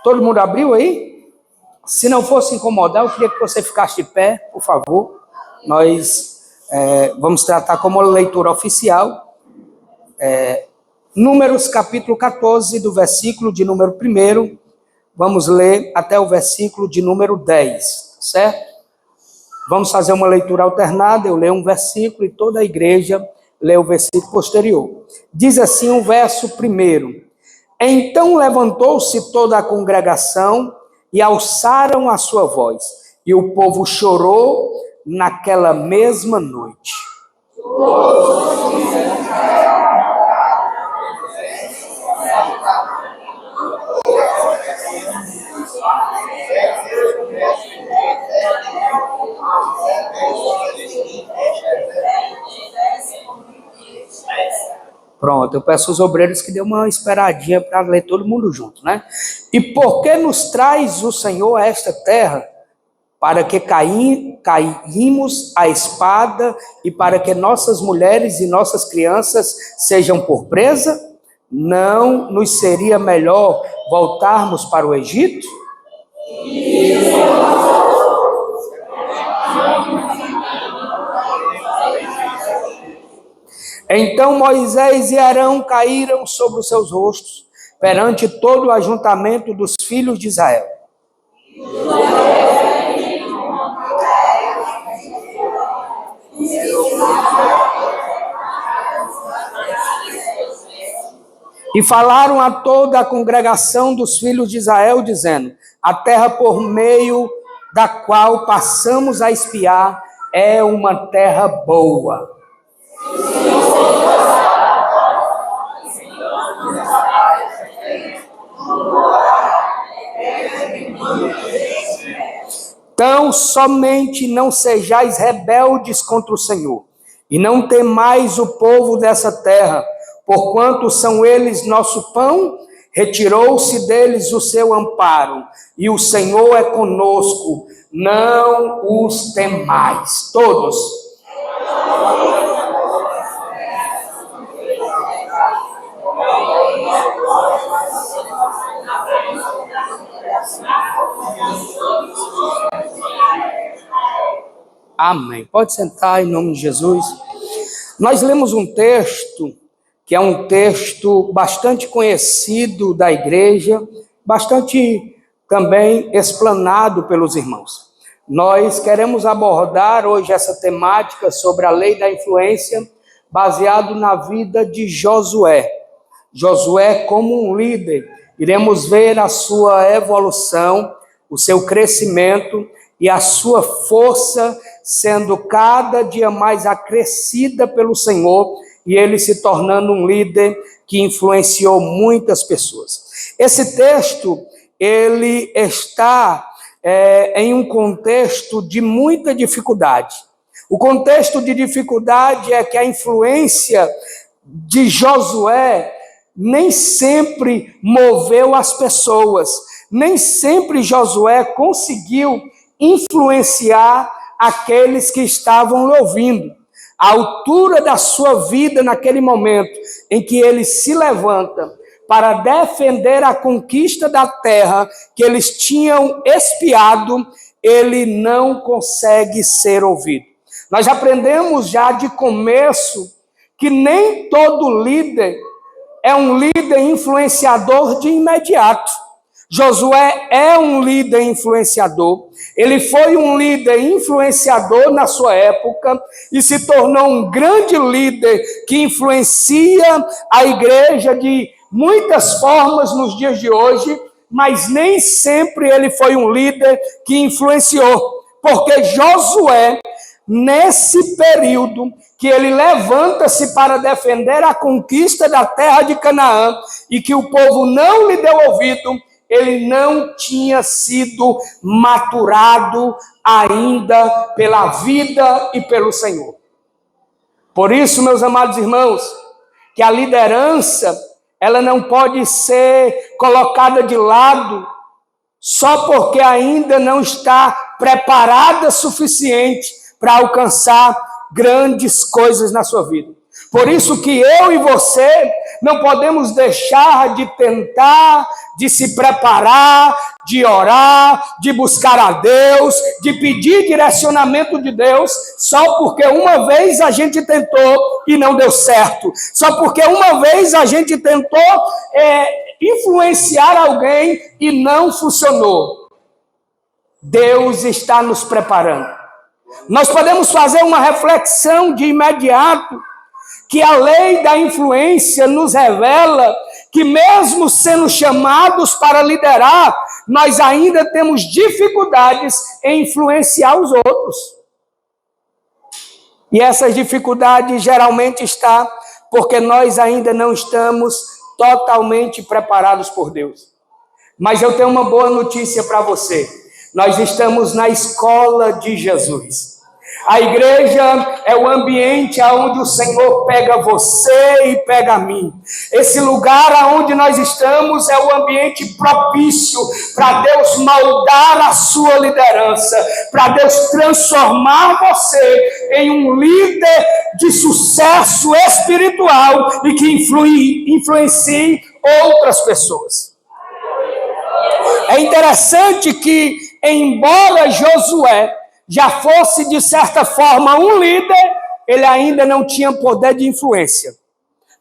Todo mundo abriu aí? Se não fosse incomodar, eu queria que você ficasse de pé, por favor. Nós vamos tratar como leitura oficial. Números capítulo 14, do versículo de número 1. Vamos ler até o versículo de número 10, certo? Vamos fazer uma leitura alternada, eu leio um versículo e toda a igreja lê o versículo posterior. Diz assim o verso 1. Então levantou-se toda a congregação e alçaram a sua voz, e o povo chorou naquela mesma noite. Pronto, eu peço aos obreiros que dê uma esperadinha para ler todo mundo junto, né? E por que nos traz o Senhor a esta terra? Para que caímos a espada e para que nossas mulheres e nossas crianças sejam por presa? Não nos seria melhor voltarmos para o Egito? Então Moisés e Arão caíram sobre os seus rostos, perante todo o ajuntamento dos filhos de Israel. E falaram a toda a congregação dos filhos de Israel, dizendo: a terra por meio da qual passamos a espiar é uma terra boa. Então, somente não sejais rebeldes contra o Senhor, e não temais o povo dessa terra, porquanto são eles nosso pão, retirou-se deles o seu amparo, e o Senhor é conosco, não os temais. Todos. Amém. Pode sentar em nome de Jesus. Nós lemos um texto que é um texto bastante conhecido da igreja, bastante também explanado pelos irmãos. Nós queremos abordar hoje essa temática sobre a lei da influência, baseado na vida de Josué. Josué como um líder, iremos ver a sua evolução, o seu crescimento e a sua força sendo cada dia mais acrescida pelo Senhor, e ele se tornando um líder que influenciou muitas pessoas. Esse texto, ele está em um contexto de muita dificuldade. O contexto de dificuldade é que a influência de Josué nem sempre moveu as pessoas, nem sempre Josué conseguiu influenciar aqueles que estavam lhe ouvindo. A altura da sua vida naquele momento em que ele se levanta para defender a conquista da terra que eles tinham espiado, ele não consegue ser ouvido. Nós aprendemos já de começo que nem todo líder é um líder influenciador de imediato. Josué é um líder influenciador, ele foi um líder influenciador na sua época e se tornou um grande líder que influencia a igreja de muitas formas nos dias de hoje, mas nem sempre ele foi um líder que influenciou, porque Josué, nesse período que ele levanta-se para defender a conquista da terra de Canaã e que o povo não lhe deu ouvido, ele não tinha sido maturado ainda pela vida e pelo Senhor. Por isso, meus amados irmãos, que a liderança, ela não pode ser colocada de lado só porque ainda não está preparada o suficiente para alcançar grandes coisas na sua vida. Por isso que eu e você não podemos deixar de tentar, de se preparar, de orar, de buscar a Deus, de pedir direcionamento de Deus, só porque uma vez a gente tentou e não deu certo. Só porque uma vez a gente tentou influenciar alguém e não funcionou. Deus está nos preparando. Nós podemos fazer uma reflexão de imediato, que a lei da influência nos revela que mesmo sendo chamados para liderar, nós ainda temos dificuldades em influenciar os outros. E essas dificuldades geralmente estão porque nós ainda não estamos totalmente preparados por Deus. Mas eu tenho uma boa notícia para você. Nós estamos na escola de Jesus. A igreja é o ambiente onde o Senhor pega você e pega a mim. Esse lugar onde nós estamos é o ambiente propício para Deus moldar a sua liderança, para Deus transformar você em um líder de sucesso espiritual e que influencie outras pessoas. É interessante que, embora Josué já fosse, de certa forma, um líder, ele ainda não tinha poder de influência.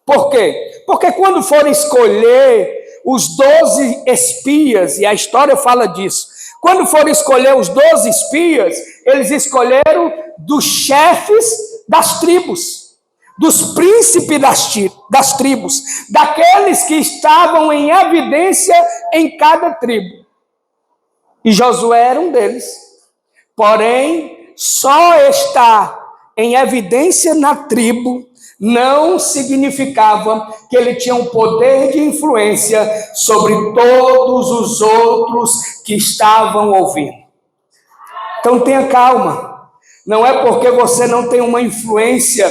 Por quê? Porque quando foram escolher os 12 espias, e a história fala disso, quando foram escolher os 12 espias, eles escolheram dos chefes das tribos, dos príncipes das tribos, daqueles que estavam em evidência em cada tribo. E Josué era um deles. Porém, só estar em evidência na tribo não significava que ele tinha um poder de influência sobre todos os outros que estavam ouvindo. Então tenha calma. Não é porque você não tem uma influência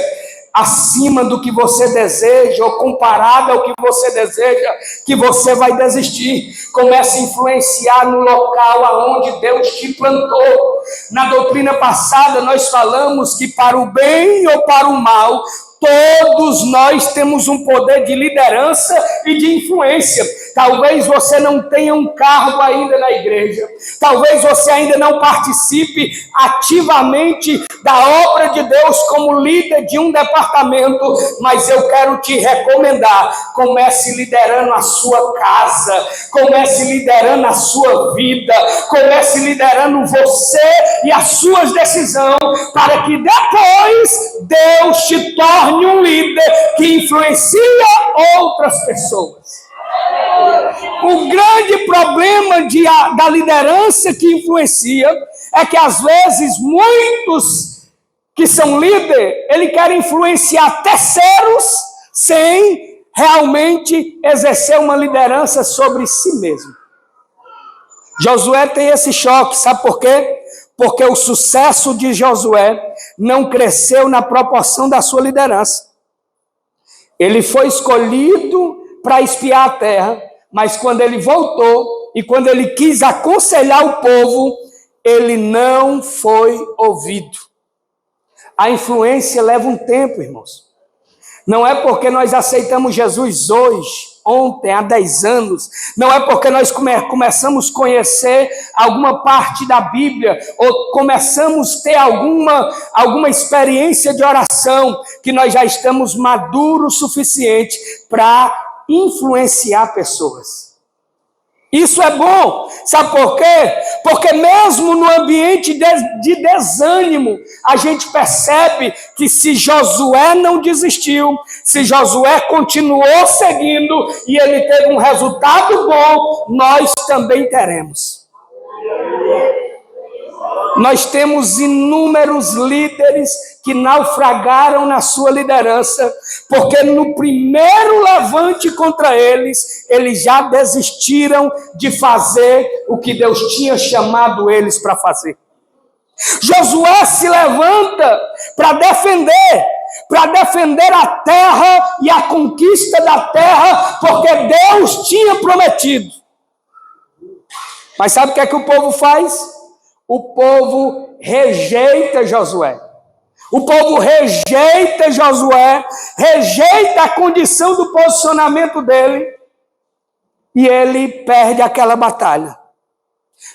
acima do que você deseja ou comparada ao que você deseja, que você vai desistir. Comece a influenciar no local aonde Deus te plantou. Na doutrina passada nós falamos que para o bem ou para o mal, todos nós temos um poder de liderança e de influência. Talvez você não tenha um cargo ainda na igreja. Talvez você ainda não participe ativamente da obra de Deus como líder de um departamento. Mas eu quero te recomendar: comece liderando a sua casa. Comece liderando a sua vida. Comece liderando você e as suas decisões, para que depois Deus te torne um líder que influencia outras pessoas. O grande problema da liderança que influencia é que às vezes muitos que são líderes, ele quer influenciar terceiros sem realmente exercer uma liderança sobre si mesmo. Josué tem esse choque, sabe por quê? Porque o sucesso de Josué não cresceu na proporção da sua liderança. Ele foi escolhido para espiar a terra, mas quando ele voltou e quando ele quis aconselhar o povo, ele não foi ouvido. A influência leva um tempo, irmãos. Não é porque nós aceitamos Jesus hoje, ontem, há 10 anos, não é porque nós começamos a conhecer alguma parte da Bíblia, ou começamos a ter alguma experiência de oração, que nós já estamos maduros o suficiente para influenciar pessoas. Isso é bom, sabe por quê? Porque mesmo no ambiente de desânimo, a gente percebe que se Josué não desistiu, se Josué continuou seguindo e ele teve um resultado bom, nós também teremos. Nós temos inúmeros líderes que naufragaram na sua liderança, porque no primeiro levante contra eles, eles já desistiram de fazer o que Deus tinha chamado eles para fazer. Josué se levanta para defender a terra e a conquista da terra, porque Deus tinha prometido. Mas sabe o que é que o povo faz? O povo rejeita Josué. O povo rejeita Josué, rejeita a condição do posicionamento dele, e ele perde aquela batalha.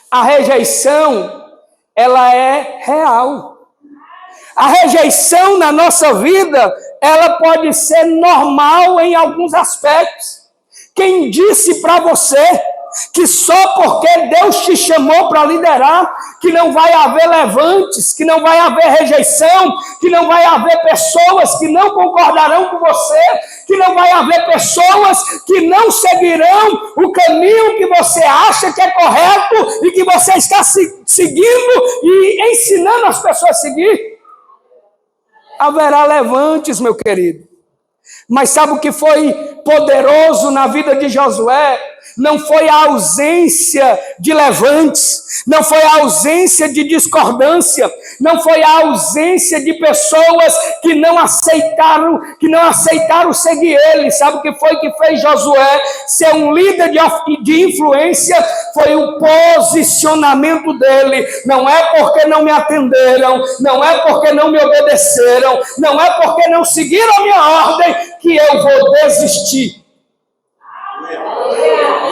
A rejeição, ela é real. A rejeição na nossa vida, ela pode ser normal em alguns aspectos. Quem disse para você que só porque Deus te chamou para liderar, que não vai haver levantes, que não vai haver rejeição, que não vai haver pessoas que não concordarão com você, que não vai haver pessoas que não seguirão o caminho que você acha que é correto e que você está seguindo e ensinando as pessoas a seguir? Haverá levantes, meu querido. Mas sabe o que foi poderoso na vida de Josué? Não foi a ausência de levantes, não foi a ausência de discordância, não foi a ausência de pessoas que não aceitaram seguir ele. Sabe o que foi que fez Josué ser um líder de influência? Foi o posicionamento dele. Não é porque não me atenderam, não é porque não me obedeceram, não é porque não seguiram a minha ordem que eu vou desistir.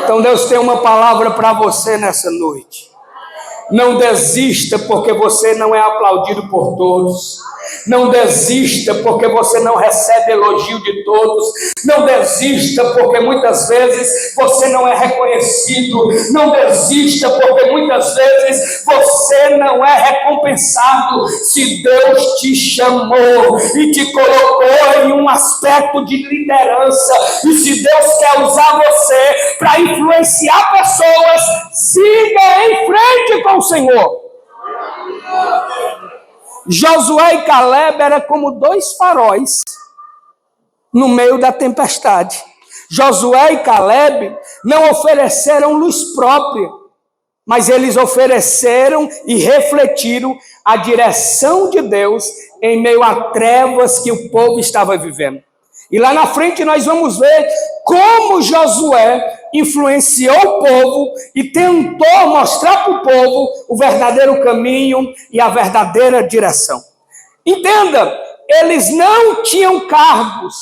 Então Deus tem uma palavra para você nessa noite. Não desista porque você não é aplaudido por todos. Não desista porque você não recebe elogio de todos. Não desista porque muitas vezes você não é reconhecido. Não desista porque muitas vezes você não é recompensado. Se Deus te chamou e te colocou em um aspecto de liderança, e se Deus quer usar você para influenciar pessoas, siga em frente com o Senhor. Josué e Caleb eram como dois faróis no meio da tempestade. Josué e Caleb não ofereceram luz própria, mas eles ofereceram e refletiram a direção de Deus em meio a trevas que o povo estava vivendo. E lá na frente nós vamos ver como Josué influenciou o povo e tentou mostrar para o povo o verdadeiro caminho e a verdadeira direção. Entenda, eles não tinham cargos,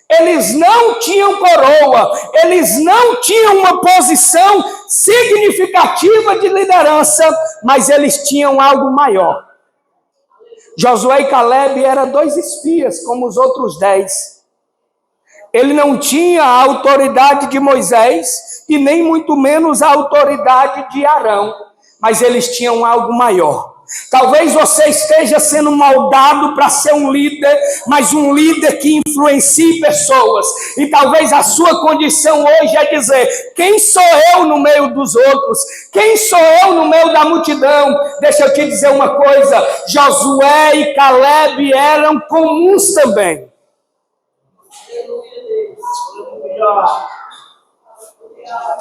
eles não tinham coroa, eles não tinham uma posição significativa de liderança, mas eles tinham algo maior. Josué e Caleb eram dois espias, como os outros 10. Ele não tinha a autoridade de Moisés e nem muito menos a autoridade de Arão, mas eles tinham algo maior. Talvez você esteja sendo moldado para ser um líder, mas um líder que influencie pessoas. E talvez a sua condição hoje é dizer: quem sou eu no meio dos outros? Quem sou eu no meio da multidão? Deixa eu te dizer uma coisa: Josué e Caleb eram comuns também.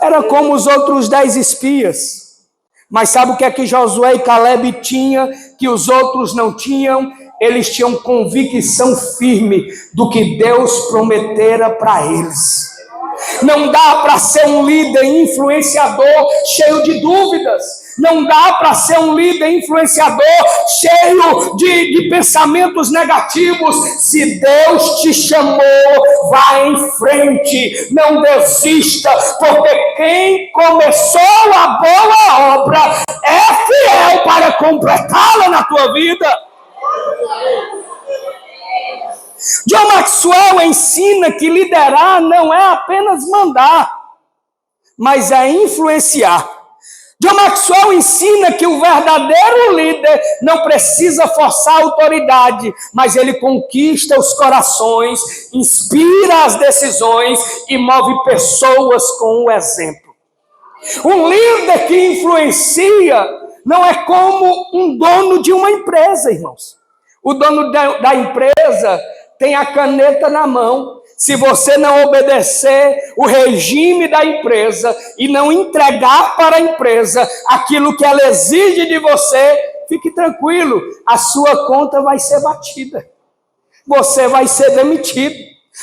Era como os outros 10 espias. Mas sabe o que é que Josué e Caleb tinham que os outros não tinham? Eles tinham convicção firme do que Deus prometera para eles. Não dá para ser um líder influenciador cheio de dúvidas. Não dá para ser um líder influenciador cheio de pensamentos negativos. Se Deus te chamou, vá em frente. Não desista, porque quem começou a boa obra é fiel para completá-la na tua vida. John Maxwell ensina que liderar não é apenas mandar, mas é influenciar. John Maxwell ensina que o verdadeiro líder não precisa forçar a autoridade, mas ele conquista os corações, inspira as decisões e move pessoas com o exemplo. Um líder que influencia não é como um dono de uma empresa, irmãos. O dono da empresa tem a caneta na mão. Se você não obedecer o regime da empresa e não entregar para a empresa aquilo que ela exige de você, fique tranquilo, a sua conta vai ser batida. Você vai ser demitido.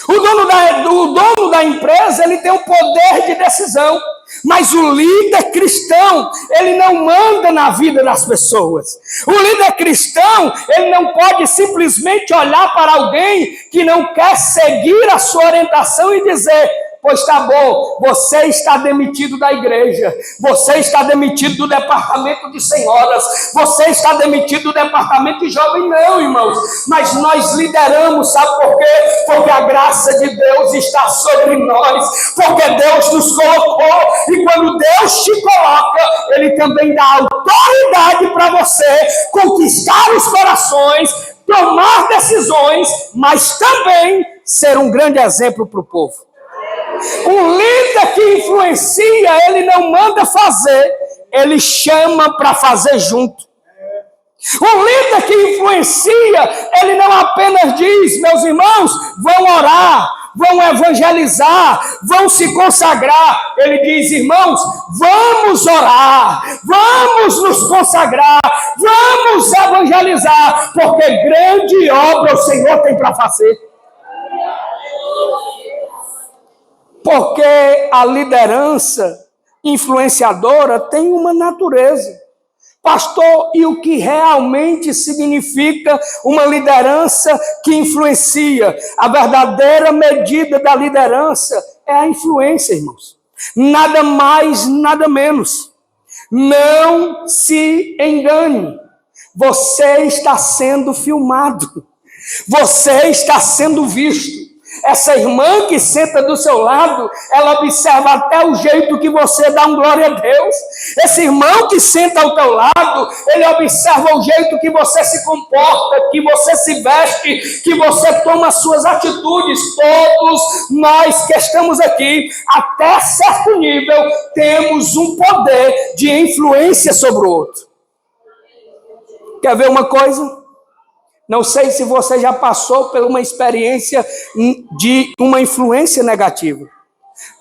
O dono da empresa, ele tem o poder de decisão. Mas o líder cristão, ele não manda na vida das pessoas. O líder cristão, ele não pode simplesmente olhar para alguém que não quer seguir a sua orientação e dizer: pois tá bom, você está demitido da igreja, você está demitido do departamento de senhoras, você está demitido do departamento de jovem. Não, irmãos, mas nós lideramos, sabe por quê? Porque a graça de Deus está sobre nós, porque Deus nos colocou, e quando Deus te coloca, Ele também dá autoridade para você conquistar os corações, tomar decisões, mas também ser um grande exemplo para o povo. Um líder que influencia, ele não manda fazer, ele chama para fazer junto. Um líder que influencia, ele não apenas diz: meus irmãos, vão orar, vão evangelizar, vão se consagrar. Ele diz: irmãos, vamos orar, vamos nos consagrar, vamos evangelizar, porque grande obra o Senhor tem para fazer. Porque a liderança influenciadora tem uma natureza. Pastor, e o que realmente significa uma liderança que influencia? A verdadeira medida da liderança é a influência, irmãos. Nada mais, nada menos. Não se engane. Você está sendo filmado. Você está sendo visto. Essa irmã que senta do seu lado, ela observa até o jeito que você dá um glória a Deus. Esse irmão que senta ao teu lado, ele observa o jeito que você se comporta, que você se veste, que você toma as suas atitudes. Todos nós que estamos aqui, até certo nível, temos um poder de influência sobre o outro. Quer ver uma coisa? Não sei se você já passou por uma experiência de uma influência negativa,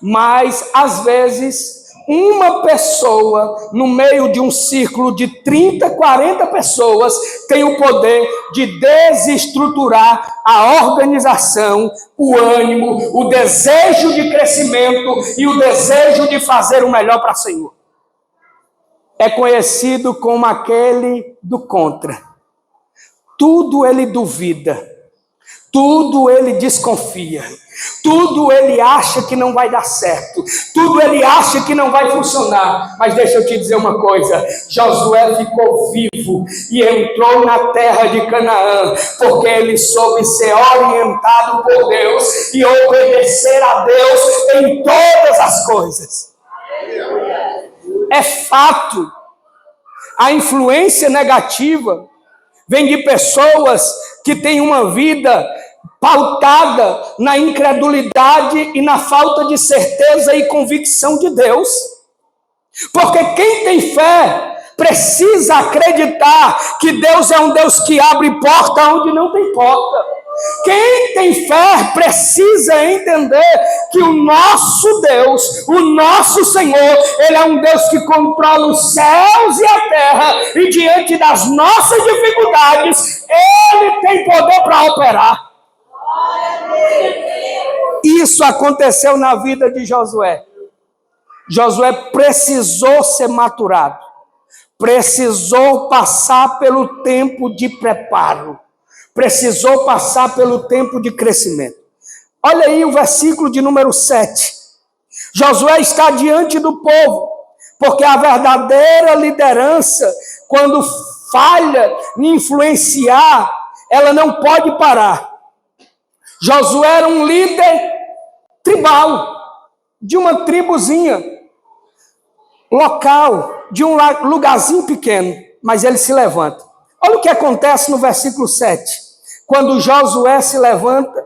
mas às vezes uma pessoa no meio de um círculo de 30, 40 pessoas tem o poder de desestruturar a organização, o ânimo, o desejo de crescimento e o desejo de fazer o melhor para o Senhor. É conhecido como aquele do contra. Tudo ele duvida, tudo ele desconfia, tudo ele acha que não vai dar certo, tudo ele acha que não vai funcionar. Mas deixa eu te dizer uma coisa: Josué ficou vivo e entrou na terra de Canaã, porque ele soube ser orientado por Deus e obedecer a Deus em todas as coisas. É fato, a influência negativa vem de pessoas que têm uma vida pautada na incredulidade e na falta de certeza e convicção de Deus. Porque quem tem fé precisa acreditar que Deus é um Deus que abre porta onde não tem porta. Quem tem fé precisa entender que o nosso Deus, o nosso Senhor, Ele é um Deus que controla os céus e a terra, e diante das nossas dificuldades, Ele tem poder para operar. Isso aconteceu na vida de Josué. Josué precisou ser maturado, precisou passar pelo tempo de preparo, precisou passar pelo tempo de crescimento. Olha aí o versículo de número 7. Josué está diante do povo, porque a verdadeira liderança, quando falha em influenciar, ela não pode parar. Josué era um líder tribal, de uma tribuzinha, local, de um lugarzinho pequeno, mas ele se levanta. Olha o que acontece no versículo 7. Quando Josué se levanta,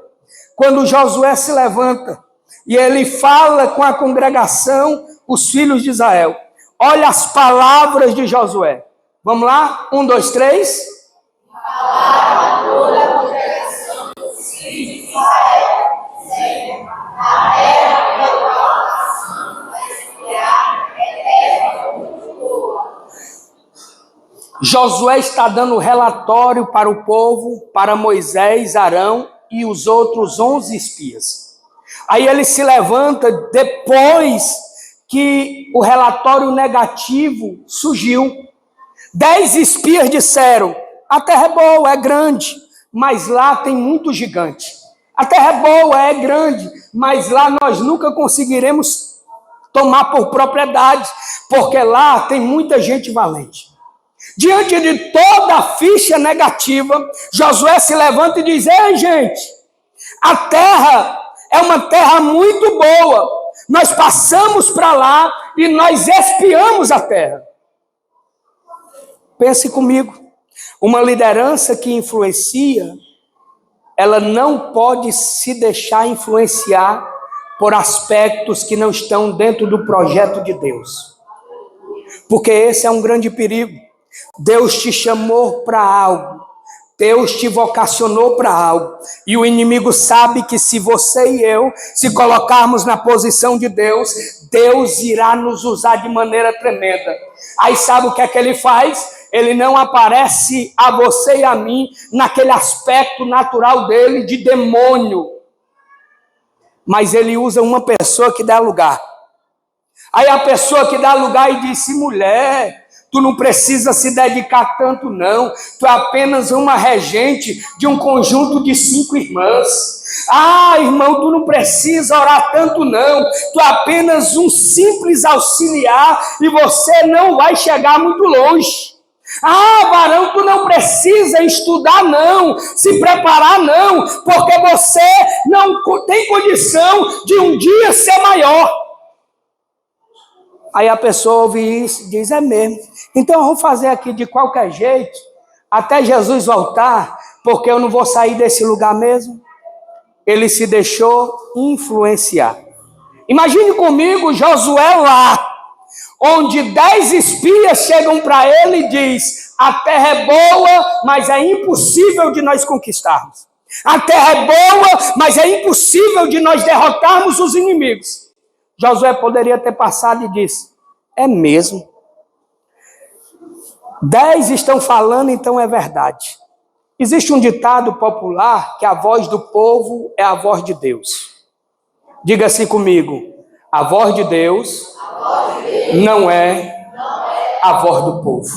e ele fala com a congregação, os filhos de Israel. Olha as palavras de Josué. Vamos lá? 1, 2, 3. Palavra toda a congregação dos filhos de Israel, dizendo: a terra pela qual passamos vai esperar é terra muito boa. Josué está dando relatório para o povo, para Moisés, Arão e os outros 11 espias. Aí ele se levanta depois que o relatório negativo surgiu. 10 espias disseram: a terra é boa, é grande, mas lá tem muito gigante. A terra é boa, é grande, mas lá nós nunca conseguiremos tomar por propriedade, porque lá tem muita gente valente. Diante de toda a ficha negativa, Josué se levanta e diz: ei, gente, a terra é uma terra muito boa. Nós passamos para lá e nós espiamos a terra. Pense comigo, uma liderança que influencia, ela não pode se deixar influenciar por aspectos que não estão dentro do projeto de Deus. Porque esse é um grande perigo. Deus te chamou para algo. Deus te vocacionou para algo. E o inimigo sabe que se você e eu se colocarmos na posição de Deus, Deus irá nos usar de maneira tremenda. Aí sabe o que é que ele faz? Ele não aparece a você e a mim naquele aspecto natural dele de demônio. Mas ele usa uma pessoa que dá lugar. Aí a pessoa que dá lugar e disse: mulher, tu não precisa se dedicar tanto não, tu é apenas uma regente de um conjunto de 5 irmãs. Ah, irmão, tu não precisa orar tanto não, tu é apenas um simples auxiliar e você não vai chegar muito longe. Ah, varão, tu não precisa estudar não, se preparar não, porque você não tem condição de um dia ser maior. Aí a pessoa ouve isso e diz: é mesmo, então eu vou fazer aqui de qualquer jeito, até Jesus voltar, porque eu não vou sair desse lugar mesmo. Ele se deixou influenciar. Imagine comigo Josué lá, onde 10 espias chegam para ele e diz: a terra é boa, mas é impossível de nós conquistarmos. A terra é boa, mas é impossível de nós derrotarmos os inimigos. Josué poderia ter passado e disse: é mesmo. 10 estão falando, então é verdade. Existe um ditado popular que a voz do povo é a voz de Deus. Diga assim comigo: a voz de Deus não é a voz do povo.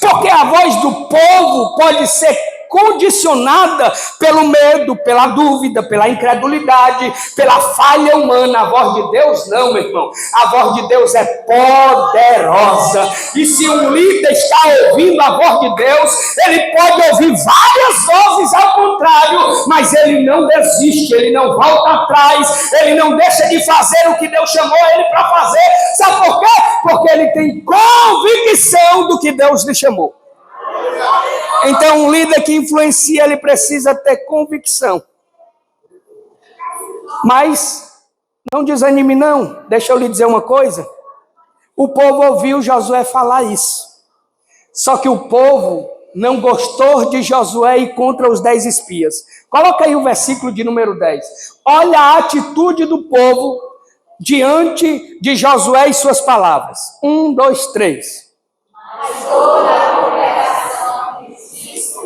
Porque a voz do povo pode ser condicionada pelo medo, pela dúvida, pela incredulidade, pela falha humana. A voz de Deus não, meu irmão. A voz de Deus é poderosa. E se um líder está ouvindo a voz de Deus, ele pode ouvir várias vozes ao contrário, mas ele não desiste, ele não volta atrás, ele não deixa de fazer o que Deus chamou ele para fazer. Sabe por quê? Porque ele tem convicção do que Deus lhe chamou. Então, um líder que influencia, ele precisa ter convicção. Mas, não desanime não. Deixa eu lhe dizer uma coisa. O povo ouviu Josué falar isso. Só que o povo não gostou de Josué e contra os 10 espias. Coloca aí o versículo de número 10. Olha a atitude do povo diante de Josué e suas palavras. 1, 2, 3. Mas toda a congregação insiste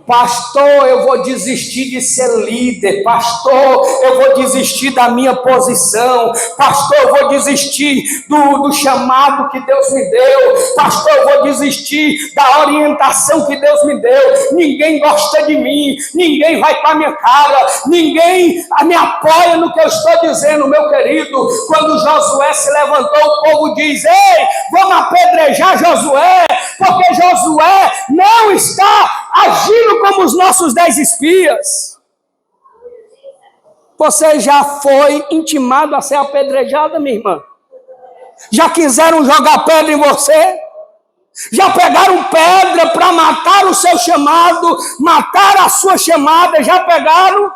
pastor, eu vou desistir de ser líder. Pastor, eu vou desistir da minha posição. Pastor, eu vou desistir do chamado que Deus me deu. Pastor, eu vou desistir da orientação que Deus me deu. Ninguém gosta de mim, ninguém vai com a minha cara, ninguém me apoia no que eu estou dizendo, meu querido. Quando Josué se levantou, o povo diz: ei, vamos apedrejar Josué, porque Josué não está agindo como os nossos 10 espias. Você já foi intimado a ser apedrejada, minha irmã? Já quiseram jogar pedra em você? Já pegaram pedra para matar o seu chamado, matar a sua chamada? Já pegaram?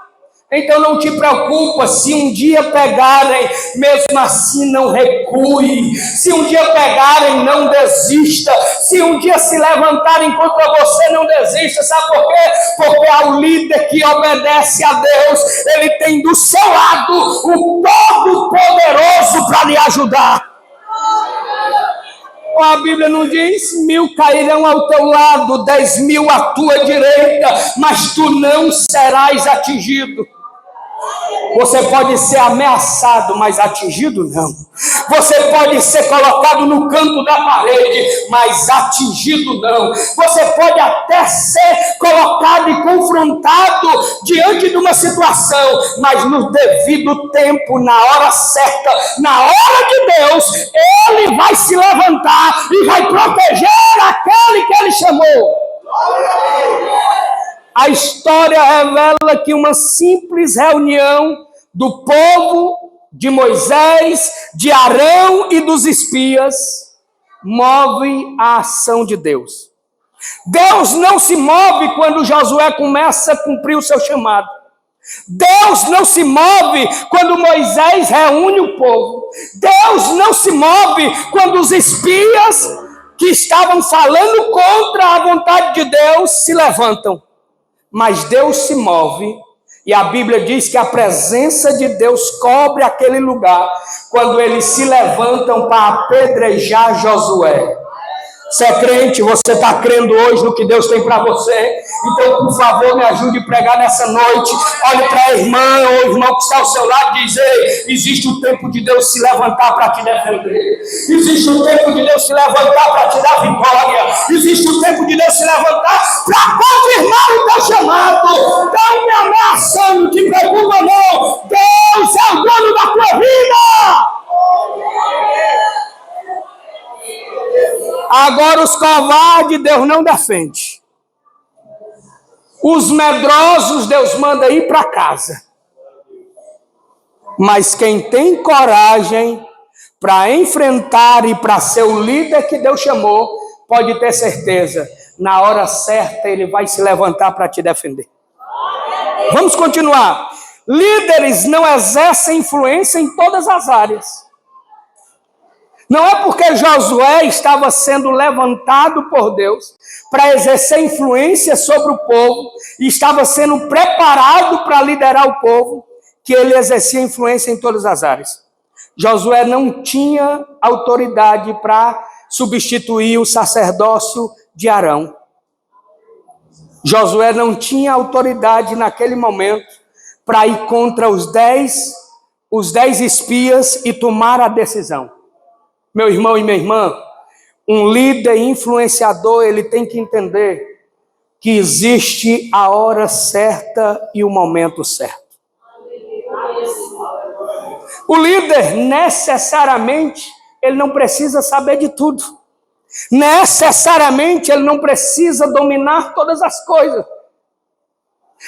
Então não te preocupa, se um dia pegarem, mesmo assim não recue. Se um dia pegarem, não desista. Se um dia se levantarem contra você, não desista. Sabe por quê? Porque ao líder que obedece a Deus, ele tem do seu lado o Todo-Poderoso para lhe ajudar. Ou a Bíblia não diz: 1000 cairão ao teu lado, 10.000 à tua direita, mas tu não serás atingido. Você pode ser ameaçado, mas atingido não. Você pode ser colocado no canto da parede, mas atingido não. Você pode até ser colocado e confrontado diante de uma situação, mas no devido tempo, na hora certa, na hora de Deus, Ele vai se levantar e vai proteger aquele que Ele chamou. A história revela que uma simples reunião do povo, de Moisés, de Arão e dos espias move a ação de Deus. Deus não se move quando Josué começa a cumprir o seu chamado. Deus não se move quando Moisés reúne o povo. Deus não se move quando os espias que estavam falando contra a vontade de Deus se levantam. Mas Deus se move, e a Bíblia diz que a presença de Deus cobre aquele lugar, quando eles se levantam para apedrejar Josué. Você é crente, você está crendo hoje no que Deus tem para você? Então, por favor, me ajude a pregar nessa noite. Olhe para a irmã ou o irmão que está ao seu lado e diz: ei, existe o tempo de Deus se levantar para te defender. Existe o tempo de Deus se levantar para te dar vitória. Existe o tempo de Deus se levantar para confirmar o teu chamado. Não me ameaçando, te preocupa não. Deus é o dono da tua vida. Agora os covardes Deus não defende. Os medrosos Deus manda ir para casa. Mas quem tem coragem para enfrentar e para ser o líder que Deus chamou, pode ter certeza, na hora certa ele vai se levantar para te defender. Vamos continuar. Líderes não exercem influência em todas as áreas. Não é porque Josué estava sendo levantado por Deus para exercer influência sobre o povo e estava sendo preparado para liderar o povo, que ele exercia influência em todas as áreas. Josué não tinha autoridade para substituir o sacerdócio de Arão. Josué não tinha autoridade naquele momento para ir contra os 10 espias e tomar a decisão. Meu irmão e minha irmã, um líder influenciador, ele tem que entender que existe a hora certa e o momento certo. O líder, necessariamente, ele não precisa saber de tudo. Necessariamente, ele não precisa dominar todas as coisas.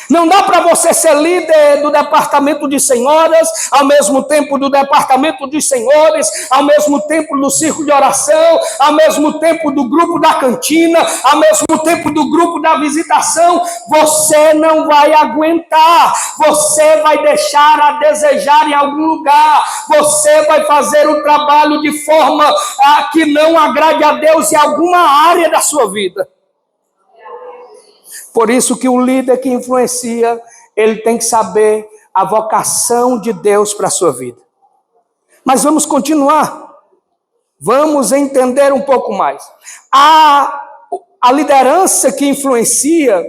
Não dá para você ser líder do departamento de senhoras, ao mesmo tempo do departamento de senhores, ao mesmo tempo do círculo de oração, ao mesmo tempo do grupo da cantina, ao mesmo tempo do grupo da visitação. Você não vai aguentar, você vai deixar a desejar em algum lugar, você vai fazer o trabalho de forma que não agrade a Deus em alguma área da sua vida. Por isso que o líder que influencia, ele tem que saber a vocação de Deus para a sua vida. Mas vamos continuar. Vamos entender um pouco mais. A liderança que influencia,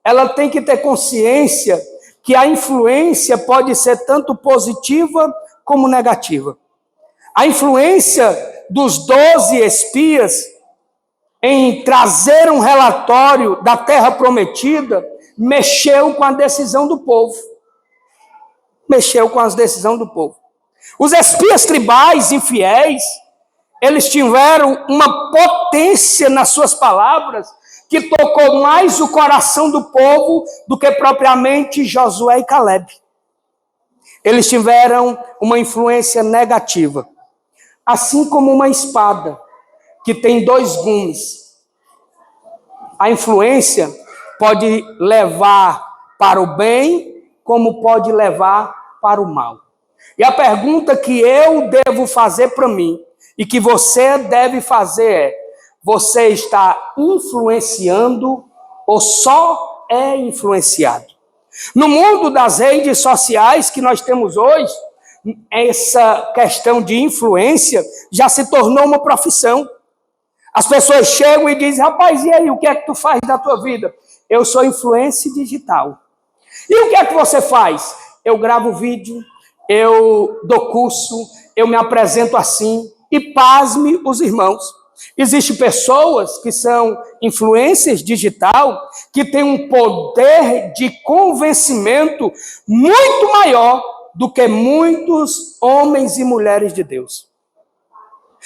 ela tem que ter consciência que a influência pode ser tanto positiva como negativa. A influência dos 12 espias em trazer um relatório da terra prometida, mexeu com a decisão do povo. Mexeu com a decisão do povo. Os espias tribais infiéis, eles tiveram uma potência nas suas palavras que tocou mais o coração do povo do que propriamente Josué e Caleb. Eles tiveram uma influência negativa. Assim como uma espada que tem 2 gumes. A influência pode levar para o bem, como pode levar para o mal. E a pergunta que eu devo fazer para mim, e que você deve fazer é: você está influenciando ou só é influenciado? No mundo das redes sociais que nós temos hoje, essa questão de influência já se tornou uma profissão. As pessoas chegam e dizem, rapaz, e aí, o que é que tu faz da tua vida? Eu sou influência digital. E o que é que você faz? Eu gravo vídeo, eu dou curso, eu me apresento assim, e pasme os irmãos. Existem pessoas que são influências digital, que têm um poder de convencimento muito maior do que muitos homens e mulheres de Deus.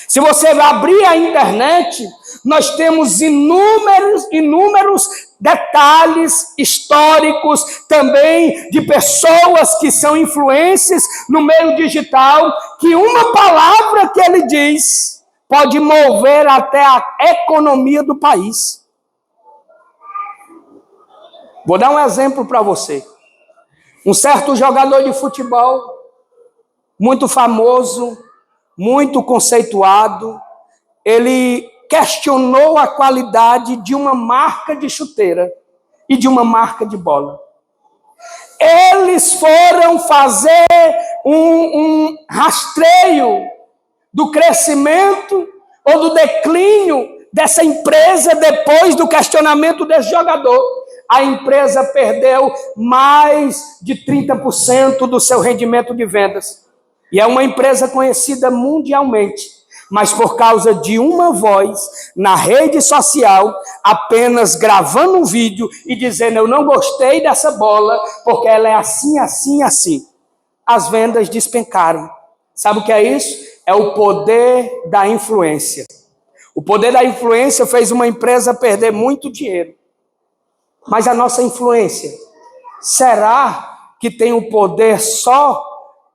Se você abrir a internet, nós temos inúmeros detalhes históricos também de pessoas que são influências no meio digital, que uma palavra que ele diz pode mover até a economia do país. Vou dar um exemplo para você. Um certo jogador de futebol, muito famoso, muito conceituado, ele questionou a qualidade de uma marca de chuteira e de uma marca de bola. Eles foram fazer um rastreio do crescimento ou do declínio dessa empresa depois do questionamento desse jogador. A empresa perdeu mais de 30% do seu rendimento de vendas. E é uma empresa conhecida mundialmente, mas por causa de uma voz na rede social, apenas gravando um vídeo e dizendo, eu não gostei dessa bola, porque ela é assim, assim, assim. As vendas despencaram. Sabe o que é isso? É o poder da influência. O poder da influência fez uma empresa perder muito dinheiro. Mas a nossa influência, será que tem um poder só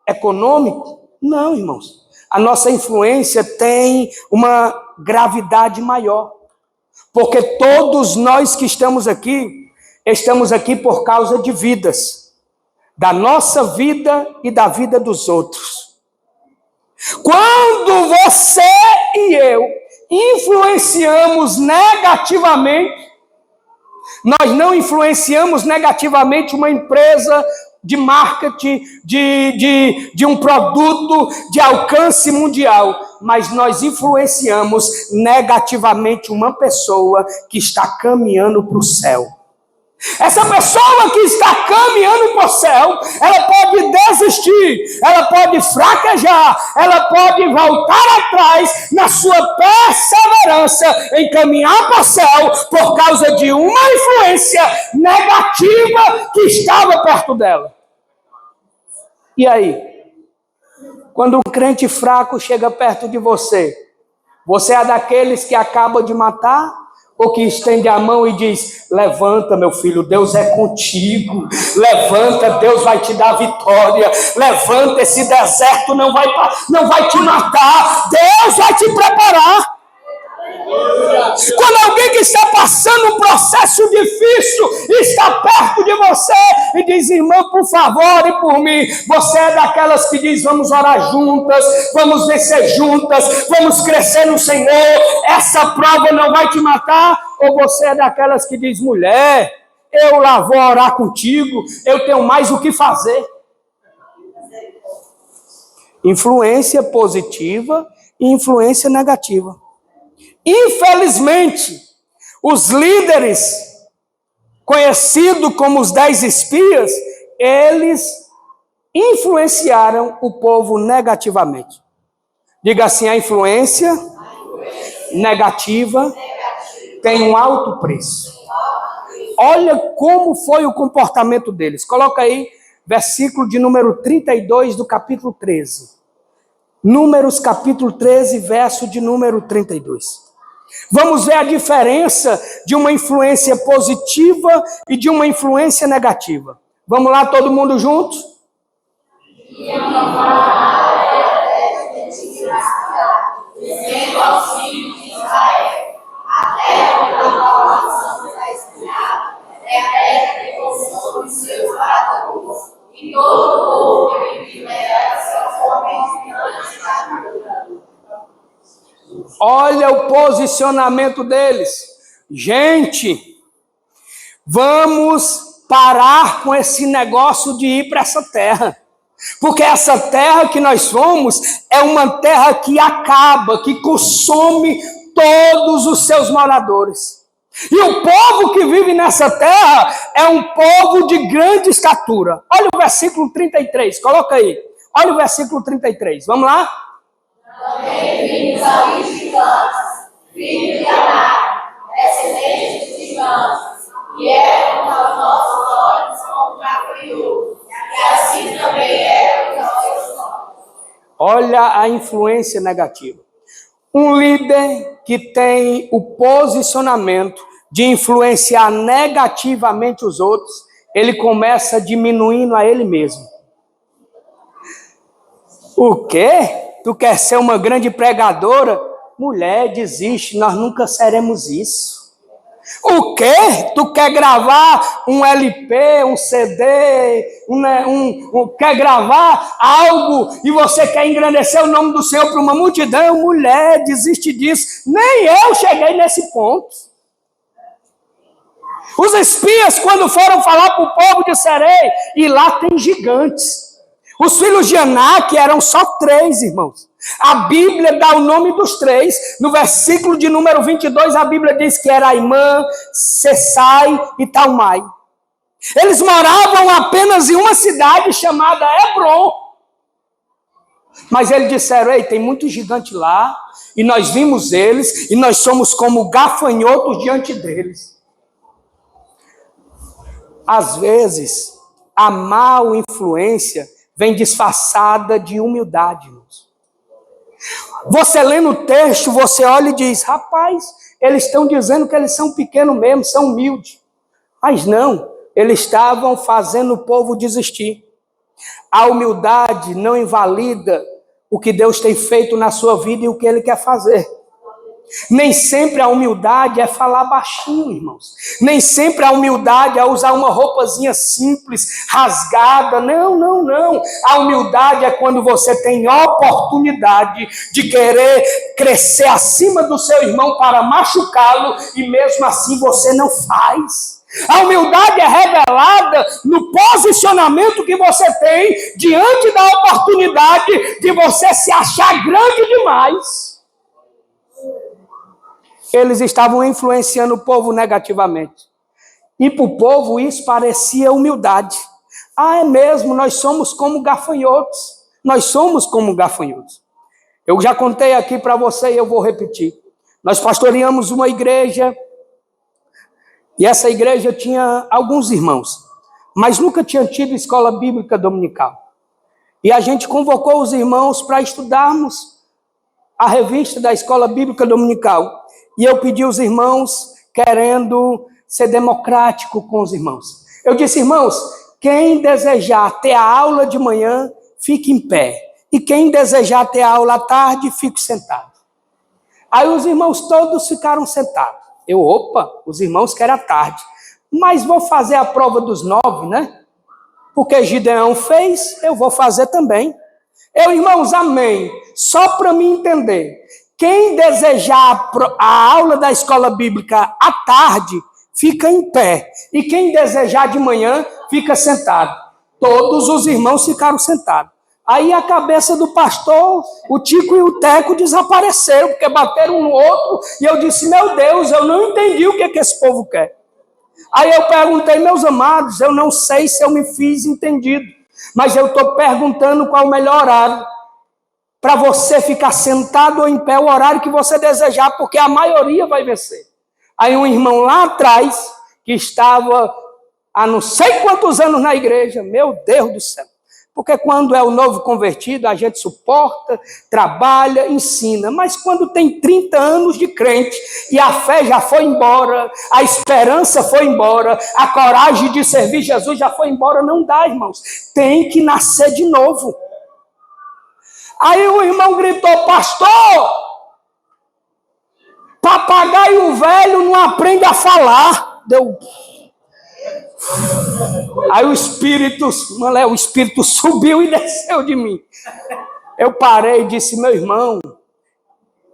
econômico? Não, irmãos. A nossa influência tem uma gravidade maior. Porque todos nós que estamos aqui por causa de vidas. Da nossa vida e da vida dos outros. Quando você e eu influenciamos negativamente, nós não influenciamos negativamente uma empresa de marketing, de um produto de alcance mundial, mas nós influenciamos negativamente uma pessoa que está caminhando para o céu. Essa pessoa que está caminhando para o céu, ela pode desistir, ela pode fraquejar, ela pode voltar atrás na sua perseverança em caminhar para o céu por causa de uma influência negativa que estava perto dela. E aí? Quando um crente fraco chega perto de você, você é daqueles que acaba de matar? Ou que estende a mão e diz, levanta meu filho, Deus é contigo, levanta, Deus vai te dar vitória, levanta, esse deserto não vai te matar, Deus vai te preparar. Quando alguém que está passando um processo difícil está perto de você e diz, irmão, por favor, ore por mim. Você é daquelas que diz, vamos orar juntas, vamos vencer juntas, vamos crescer no Senhor, essa prova não vai te matar? Ou você é daquelas que diz, mulher, eu lá vou orar contigo, eu tenho mais o que fazer? Influência positiva e influência negativa. Infelizmente, os líderes, conhecidos como os 10 espias, eles influenciaram o povo negativamente. Diga assim, a influência negativa tem um alto preço. Olha como foi o comportamento deles. Coloca aí, versículo de número 32 do capítulo 13. Números capítulo 13, verso de número 32. Vamos ver a diferença de uma influência positiva e de uma influência negativa. Vamos lá, todo mundo junto? Olha o posicionamento deles. Gente, vamos parar com esse negócio de ir para essa terra. Porque essa terra que nós somos é uma terra que acaba, que consome todos os seus moradores. E o povo que vive nessa terra é um povo de grande estatura. Olha o versículo 33, coloca aí. Olha o versículo 33, vamos lá? Também vimos ali gigantes, filhos de Aná, descendentes de gigantes, e eram aos nossos olhos como gafanhotos, e assim também eram os nossos olhos. Olha a influência negativa. Um líder que tem o posicionamento de influenciar negativamente os outros, ele começa diminuindo a ele mesmo. O quê? Tu quer ser uma grande pregadora? Mulher, desiste, nós nunca seremos isso. O quê? Tu quer gravar um LP, um CD, quer gravar algo e você quer engrandecer o nome do Senhor para uma multidão? Mulher, desiste disso. Nem eu cheguei nesse ponto. Os espias, quando foram falar para o povo de Serei, e lá tem gigantes. Os filhos de Anak eram só 3, irmãos. A Bíblia dá o nome dos 3. No versículo de número 22, a Bíblia diz que era Aimã, Sessai e Talmai. Eles moravam apenas em uma cidade chamada Hebron. Mas eles disseram, ei, tem muito gigante lá, e nós vimos eles, e nós somos como gafanhotos diante deles. Às vezes, a má influência vem disfarçada de humildade, irmãos. Você lendo o texto, você olha e diz, rapaz, eles estão dizendo que eles são pequenos mesmo, são humildes. Mas não, eles estavam fazendo o povo desistir. A humildade não invalida o que Deus tem feito na sua vida e o que Ele quer fazer. Nem sempre a humildade é falar baixinho, irmãos. Nem sempre a humildade é usar uma roupazinha simples, rasgada. Não, não, não. A humildade é quando você tem oportunidade de querer crescer acima do seu irmão para machucá-lo e mesmo assim você não faz. A humildade é revelada no posicionamento que você tem diante da oportunidade de você se achar grande demais. Eles estavam influenciando o povo negativamente. E para o povo isso parecia humildade. Ah, é mesmo, nós somos como gafanhotos. Nós somos como gafanhotos. Eu já contei aqui para você e eu vou repetir. Nós pastoreamos uma igreja, e essa igreja tinha alguns irmãos, mas nunca tinha tido escola bíblica dominical. E a gente convocou os irmãos para estudarmos a revista da escola bíblica dominical. E eu pedi aos irmãos, querendo ser democrático com os irmãos. Eu disse, irmãos, quem desejar ter a aula de manhã, fique em pé. E quem desejar ter a aula à tarde, fique sentado. Aí os irmãos todos ficaram sentados. Os irmãos querem à tarde. Mas vou fazer a prova dos 9, né? Porque Gideão fez, eu vou fazer também. Irmãos, amém. Só para me entender. Quem desejar a aula da escola bíblica à tarde, fica em pé. E quem desejar de manhã, fica sentado. Todos os irmãos ficaram sentados. Aí a cabeça do pastor, o Tico e o Teco desapareceram, porque bateram um no outro. E eu disse, meu Deus, eu não entendi o que esse povo quer. Aí eu perguntei, meus amados, eu não sei se eu me fiz entendido. Mas eu estou perguntando qual o melhor horário. Para você ficar sentado ou em pé, o horário que você desejar, porque a maioria vai vencer. Aí um irmão lá atrás, que estava há não sei quantos anos na igreja, meu Deus do céu. Porque quando é o novo convertido, a gente suporta, trabalha, ensina. Mas quando tem 30 anos de crente e a fé já foi embora, a esperança foi embora, a coragem de servir Jesus já foi embora, não dá, irmãos. Tem que nascer de novo. Aí o irmão gritou, pastor, papagaio velho não aprende a falar. Aí o espírito subiu e desceu de mim. Eu parei e disse, meu irmão,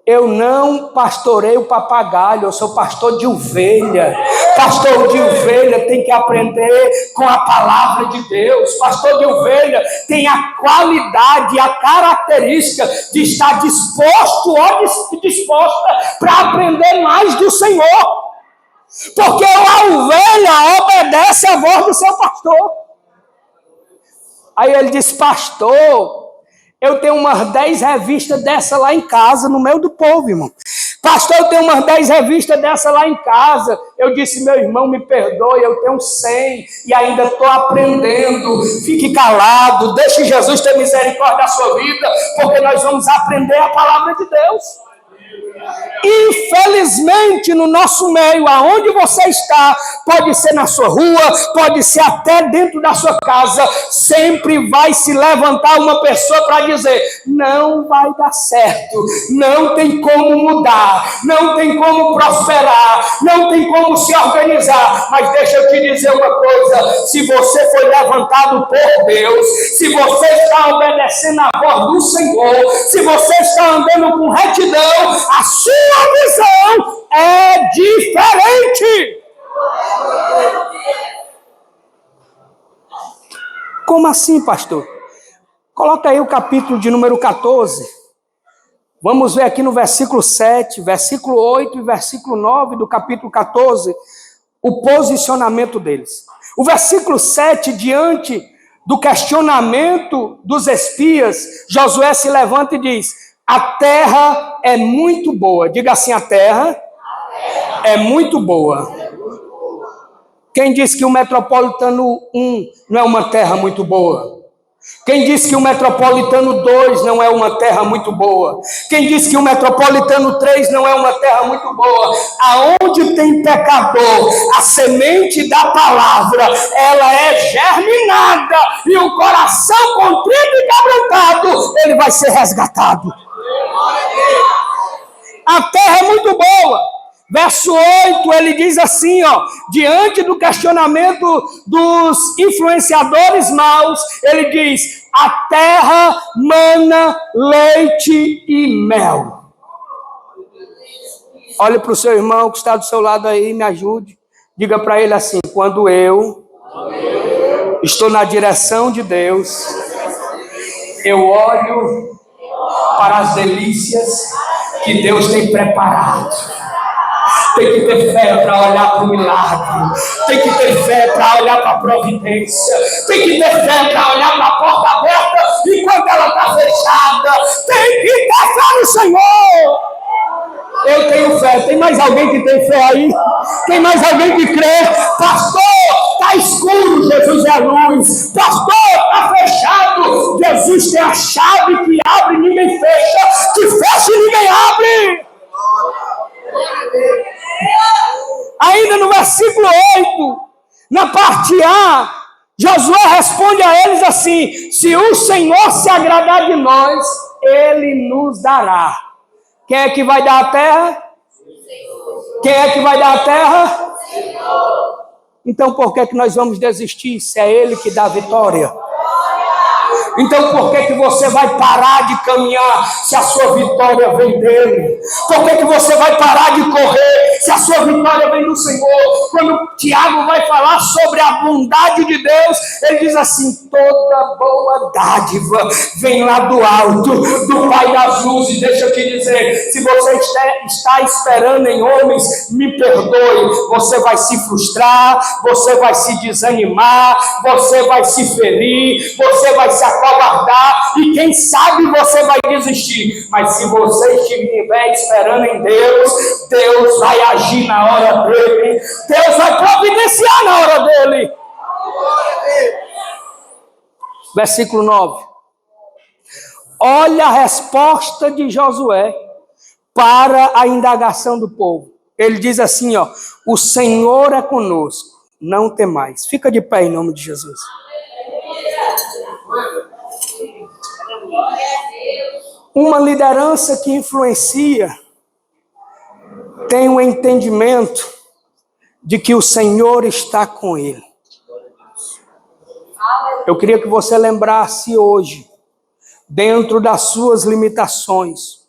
Eu não pastoreio papagaio, eu sou pastor de ovelha. Pastor de ovelha tem que aprender com a palavra de Deus. Pastor de ovelha tem a qualidade, a característica de estar disposto ou disposta para aprender mais do Senhor. Porque a ovelha obedece à voz do seu pastor. Aí ele diz, pastor, eu tenho umas 10 revistas dessa lá em casa, no meio do povo, irmão. Pastor, eu tenho umas 10 revistas dessa lá em casa. Eu disse, meu irmão, me perdoe, eu tenho 100 e ainda estou aprendendo. Fique calado, deixe Jesus ter misericórdia da sua vida, porque nós vamos aprender a palavra de Deus. Infelizmente, no nosso meio, aonde você está, pode ser na sua rua, pode ser até dentro da sua casa, sempre vai se levantar uma pessoa para dizer, não vai dar certo, não tem como mudar, não tem como prosperar, não tem como se organizar. Mas deixa eu te dizer uma coisa, se você foi levantado por Deus, se você está obedecendo a voz do Senhor, se você está andando com retidão, a sua visão é diferente. Como assim, pastor? Coloca aí o capítulo de número 14. Vamos ver aqui no versículo 7, versículo 8 e versículo 9 do capítulo 14, o posicionamento deles. O versículo 7, diante do questionamento dos espias, Josué se levanta e diz, a terra é muito boa. Diga assim, a terra é muito boa. Quem disse que o Metropolitano 1 não é uma terra muito boa? Quem disse que o Metropolitano 2 não é uma terra muito boa? Quem disse que o Metropolitano 3 não é uma terra muito boa? Aonde tem pecador, a semente da palavra, ela é germinada, e o coração contrito e quebrantado, ele vai ser resgatado. A terra é muito boa. Verso 8, ele diz assim, ó, diante do questionamento dos influenciadores maus, ele diz, a terra mana leite e mel. Olhe para o seu irmão que está do seu lado aí, me ajude. Diga para ele assim, quando eu estou na direção de Deus, eu olho para as delícias que Deus tem preparado. Tem que ter fé para olhar para o milagre. Tem que ter fé para olhar para a providência. Tem que ter fé para olhar para a porta aberta enquanto ela está fechada. Tem que ter fé no Senhor. Eu tenho fé. Tem mais alguém que tem fé aí? Tem mais alguém que crê? Pastor, está escuro, Jesus é a luz. Pastor, está fechado. Jesus tem a chave que abre e ninguém fecha. Que fecha e ninguém abre. Ainda no versículo 8, na parte A, Josué responde a eles assim, se o Senhor se agradar de nós, Ele nos dará. Quem é que vai dar a terra? Quem é que vai dar a terra? Então por que nós vamos desistir se é Ele que dá a vitória? Então por que você vai parar de caminhar se a sua vitória vem dele? Por que você vai parar de correr se a sua vitória vem do Senhor? Quando Tiago vai falar sobre a bondade de Deus, ele diz assim, toda boa dádiva vem lá do alto, do Pai das luzes. Deixa eu te dizer, se você está esperando em homens, me perdoe, você vai se frustrar, você vai se desanimar, você vai se ferir, você vai se acovardar e quem sabe você vai desistir. Mas se você estiver esperando em Deus, Deus vai agir na hora dele, Deus vai providenciar na hora dele. Versículo 9. Olha a resposta de Josué para a indagação do povo. Ele diz assim, ó, o Senhor é conosco, não temais. Fica de pé em nome de Jesus. Uma liderança que influencia tem um entendimento de que o Senhor está com ele. Eu queria que você lembrasse hoje, dentro das suas limitações,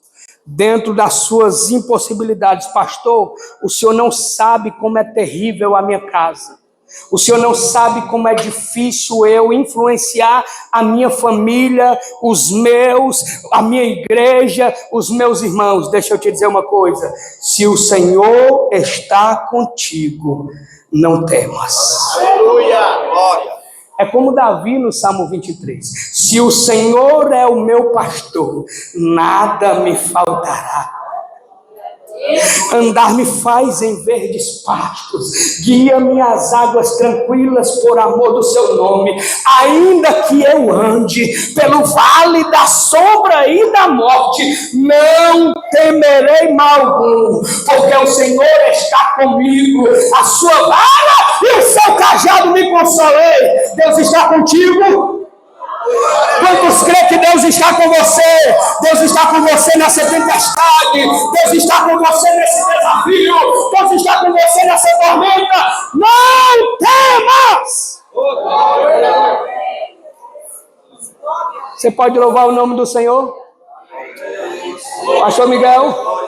dentro das suas impossibilidades. Pastor, o senhor não sabe como é terrível a minha casa. O senhor não sabe como é difícil eu influenciar a minha família, os meus, a minha igreja, os meus irmãos. Deixa eu te dizer uma coisa: se o Senhor está contigo, não temas. Aleluia, glória. É como Davi no Salmo 23. Se o Senhor é o meu pastor, nada me faltará. Andar-me faz em verdes pastos, guia-me às águas tranquilas por amor do seu nome. Ainda que eu ande pelo vale da sombra e da morte, não temerei mal algum, porque o Senhor está comigo, a sua vara e o seu cajado me consolei. Deus está contigo? Quantos crê que Deus está com você? Deus está com você nessa tempestade. Deus está com você nesse desafio. Deus está com você nessa tormenta. Não temas! Você pode louvar o nome do Senhor? Pastor Miguel?